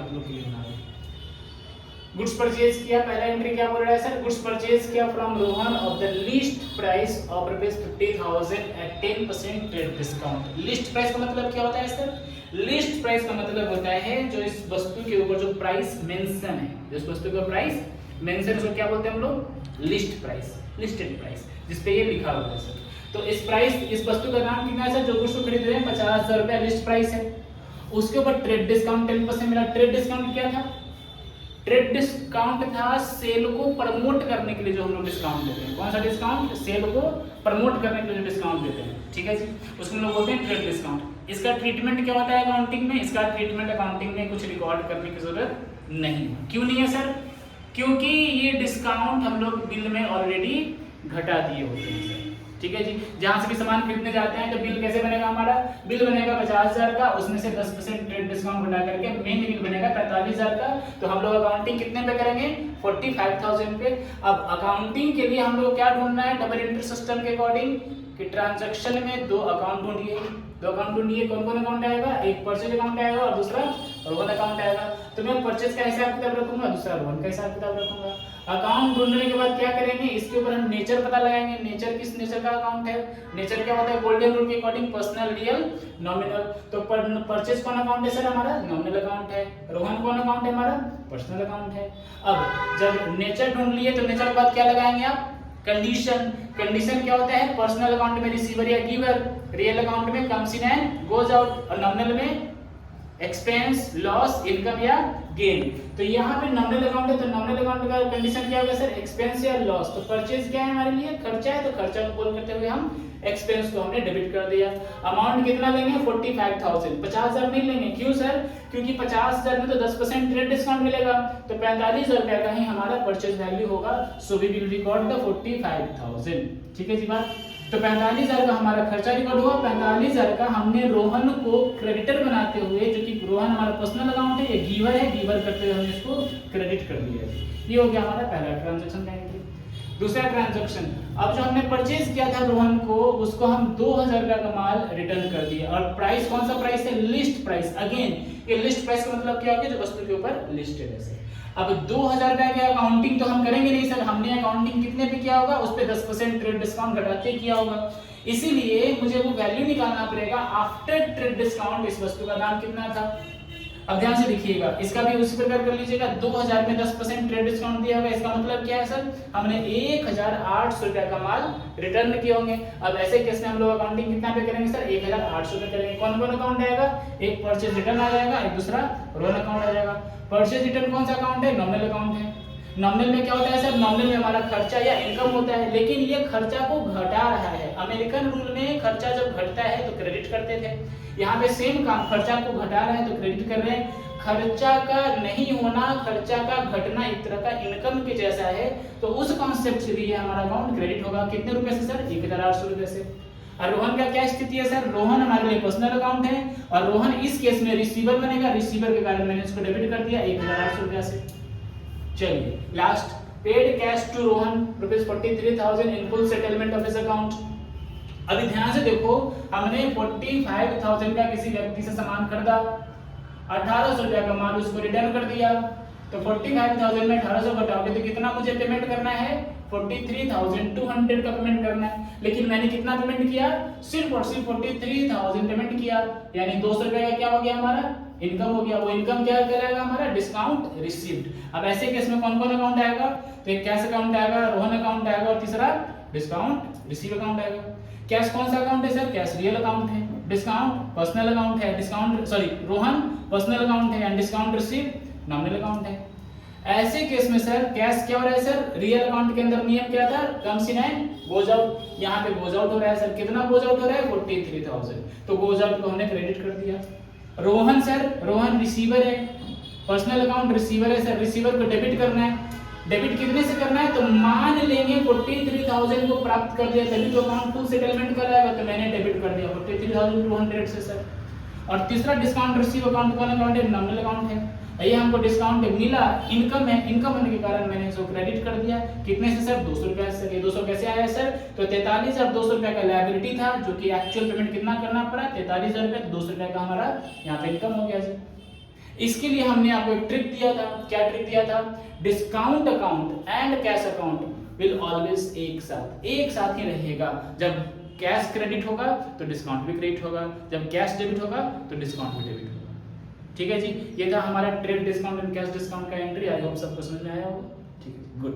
आप लोग के लिए बना रहे हैं। गुड्स परचेज किया, पहला एंट्री क्या बोल रहा है सर, गुड्स परचेज किया from Rohan of the list price of ₹50,000 at 10% trade discount. List price का मतलब क्या होता है सर, लिस्ट प्राइस का मतलब होता है जो इस वस्तु के ऊपर जो प्राइस मेंशन है, जिस वस्तु का प्राइस मेंशन उसको क्या बोलते हैं हम लोग, लिस्ट प्राइस, लिस्टेड प्राइस, जिस पे ये लिखा हुआ है सर। तो इस प्राइस, इस वस्तु का दाम कितना है सर, जो गुड्स को खरीद रहे हैं ₹50,000 लिस्ट प्राइस है, उसके ऊपर ट्रेड डिस्काउंट 10% मिला। ट्रेड डिस्काउंट क्या था, ट्रेड डिस्काउंट था सेल को प्रमोट करने के लिए जो हम लोग डिस्काउंट देते हैं। कौन सा डिस्काउंट, सेल को प्रमोट करने के लिए जो डिस्काउंट देते हैं, ठीक है जी, उसको हम लोग बोलते हैं ट्रेड डिस्काउंट। इसका ट्रीटमेंट क्या होता है अकाउंटिंग में, इसका ट्रीटमेंट अकाउंटिंग में कुछ रिकॉर्ड करने की जरूरत नहीं। क्यों नहीं है सर, क्योंकि ये डिस्काउंट हम लोग बिल में ऑलरेडी घटा दिए होते हैं सर, ठीक है जी। जहां से भी सामान खरीदने जाते हैं तो बिल कैसे बनेगा, हमारा बिल बनेगा 50,000 का, उसमें से 10% ट्रेड डिस्काउंट घटा करके मेन बिल बनेगा 45,000 का। तो हम लोग अकाउंटिंग कितने पे करेंगे, 45,000 पे। अब अकाउंटिंग के लिए हम लोग क्या ढूंढना है, डबल एंट्री सिस्टम के अकॉर्डिंग कि ट्रांजैक्शन में दो अकाउंट ढूंढिए, दो अकाउंट ढूंढिए। कौन कौन अकाउंट आएगा, एक परचेज अकाउंट आएगा और दूसरा रोहन अकाउंट आएगा। तो मैं परचेज का हिसाब किताब रखूंगा, दूसरा रोहन का हिसाब किताब रखूंगा। अकाउंट ढूंढने के बाद क्या करेंगे, इसके ऊपर हम नेचर पता लगाएंगे। नेचर किस नेचर का अकाउंट है, नेचर क्या होता है, गोल्डन रूल के अकॉर्डिंग पर्सनल, रियल, नॉमिनल। तो परचेज कौन अकाउंट है सर, हमारा नॉमिनल अकाउंट है। रोहन कौन अकाउंट है, हमारा पर्सनल अकाउंट है। अब जब नेचर ढूंढ लिए तो नेचर के बाद क्या लगाएंगे आप, कंडीशन। कंडीशन क्या होता है, पर्सनल अकाउंट में रिसीवर या गिवर, रियल अकाउंट में comes in and goes out, और नॉमिनल में एक्सपेंस, लॉस, इनकम या गेन। तो यहाँ पे नॉमिनल अकाउंट है तो नॉमिनल अकाउंट का कंडीशन क्या होगा सर, एक्सपेंस या लॉस। तो परचेज क्या है हमारे लिए, खर्चा है, तो खर्चा को बोल करते हुए हम एक्सपेंस को हमने डेबिट कर दिया। अमाउंट कितना लेंगे, 45,000, 50,000 नहीं लेंगे। क्यों सर, क्योंकि 50,000 में तो 10% ट्रेड डिस्काउंट मिलेगा, तो 45,000 का ही हमारा परचेज वैल्यू होगा। So we will record the 45,000, ठीक है जी बात। तो 45,000 का हमारा खर्चा रिकॉर्ड हुआ, 45,000 का हमने रोहन को क्रेडिटर बनाते हुए, जो कि रोहन हमारा पर्सनल अकाउंट है, ये गिवर है, गिवर करते हुए हमने इसको क्रेडिट कर दिया। ये हो गया हमारा पहला ट्रांजैक्शन का एंट्री। दूसरा ट्रांजैक्शन, अब जो हमने परचेज किया था रोहन को, उसको हम 2,000 का माल रिटर्न कर दिया। और प्राइस कौन सा प्राइस है, लिस्ट प्राइस। अगेन ये लिस्ट प्राइस का मतलब क्या हो गया, जो वस्तु के ऊपर लिस्टेड है। अब 2,000 का क्या अकाउंटिंग तो हम करेंगे नहीं सर, हमने अकाउंटिंग कितने पे किया होगा, उस पे 10% ट्रेड डिस्काउंट घटाते किया होगा। इसीलिए मुझे वो वैल्यू निकालना पड़ेगा आफ्टर ट्रेड डिस्काउंट, इस वस्तु का दाम कितना था। अब ध्यान से देखिएगा, इसका भी उसी प्रकार कर लीजिएगा। 2,000 में 10% ट्रेड डिस्काउंट दिया होगा, इसका मतलब क्या है सर, हमने 1,800 रुपया का माल रिटर्न किए होंगे। अब ऐसे केस में हम लोग अकाउंटिंग कितना पे करेंगे सर, 1,800 पे करेंगे। कौन कौन अकाउंट आएगा, एक परचेज रिटर्न आ जाएगा, एक दूसरा रोहन अकाउंट आ जाएगा। परचेज रिटर्न कौन सा अकाउंट है, नॉमिनल अकाउंट है। नॉमिनल में क्या होता है सर, नॉमिनल में हमारा खर्चा या इनकम होता है, लेकिन ये खर्चा को घटा रहा है। अमेरिकन रूल में खर्चा जब घटता है तो क्रेडिट करते थे, यहाँ पे सेम काम, खर्चा को घटा रहे हैं तो क्रेडिट कर रहे हैं। खर्चा का नहीं होना, खर्चा का घटना एक तरह का इनकम के जैसा है, तो उस कॉन्सेप्ट से भी हमारा अकाउंट क्रेडिट होगा। कितने रुपए से सर, 1,800 रुपए से। और रोहन का क्या स्थिति है सर, रोहन हमारे लिए पर्सनल अकाउंट है और रोहन इस केस में रिसीवर बनेगा, रिसीवर के कारण मैंने इसको डेबिट कर दिया 1,800 रुपया से। चलिए last, paid cash to Rohan ₹43,000 in full settlement of his account. अभी ध्यान से देखो, हमने 45,000 का किसी व्यक्ति से सामान खरीदा, 1,800 रुपया का माल उसको रिटर्न कर दिया। तो 45,000 में 1,800 घटाओगे तो कितना मुझे पेमेंट करना है, 43,200 का पेमेंट करना है। लेकिन मैंने कितना पेमेंट किया, सिर्फ और सिर्फ 43,000 पेमेंट किया, यानी 200 रुपए का क्या हो गया हमारा, इनकम हो गया। वो इनकम क्या कहलाएगा हमारा, डिस्काउंट रिसीव्ड। अब ऐसे केस में कौन कौन अकाउंट आएगा, तो एक कैश अकाउंट आएगा, रोहन अकाउंट आएगा और तीसरा डिस्काउंट रिसीव अकाउंट आएगा। कैश कौन सा अकाउंट है सर, कैश रियल अकाउंट है। डिस्काउंट पर्सनल अकाउंट है, discount sorry Rohan personal account है and discount receive nominal account है। ऐसे केस में सर कैश क्या हो रहा है सर, रियल अकाउंट के अंदर नियम क्या था, comes in and goes out. यहाँ पे गोज आउट हो रहा है सर, कितना गोज आउट हो रहा है, 43,000, तो गोज आउट को हमने क्रेडिट कर दिया। रोहन सर, रोहन रिसीवर है, पर्सनल अकाउंट रिसीवर है सर, रिसीवर को डेबिट करना है। डेबिट कितने से करना है, तो मान लेंगे 43,000 को प्राप्त कर दिया तभी तो अकाउंट फुल सेटलमेंट कराएगा, तो मैंने डेबिट कर दिया 43,200 से सर। और तीसरा डिस्काउंट रिसीव अकाउंट कौन अकाउंट है, नॉमिनल अकाउंट है। ये हमको डिस्काउंट मिला, इनकम है, इनकम होने के कारण मैंने इसको क्रेडिट कर दिया। कितने से सर, 200 रुपया से। ये 200 कैसे आया सर, तो 43,200 रुपया का लायबिलिटी था, जो कि एक्चुअल पेमेंट कितना करना पड़ा, 43,000 रुपया, 200 रुपया का हमारा यहाँ पे इनकम हो गया सर। इसके लिए हमने आपको एक ट्रिक दिया था। क्या ट्रिक दिया था? Discount account and cash account will always एक साथ ही रहेगा। जब कैश क्रेडिट होगा तो डिस्काउंट भी क्रेडिट होगा, जब कैश डेबिट होगा तो डिस्काउंट भी डेबिट होगा। ठीक है जी, ये था हमारा trade discount and cash discount का एंट्री। आई होप सबको समझ में आया होगा। ठीक है, गुड।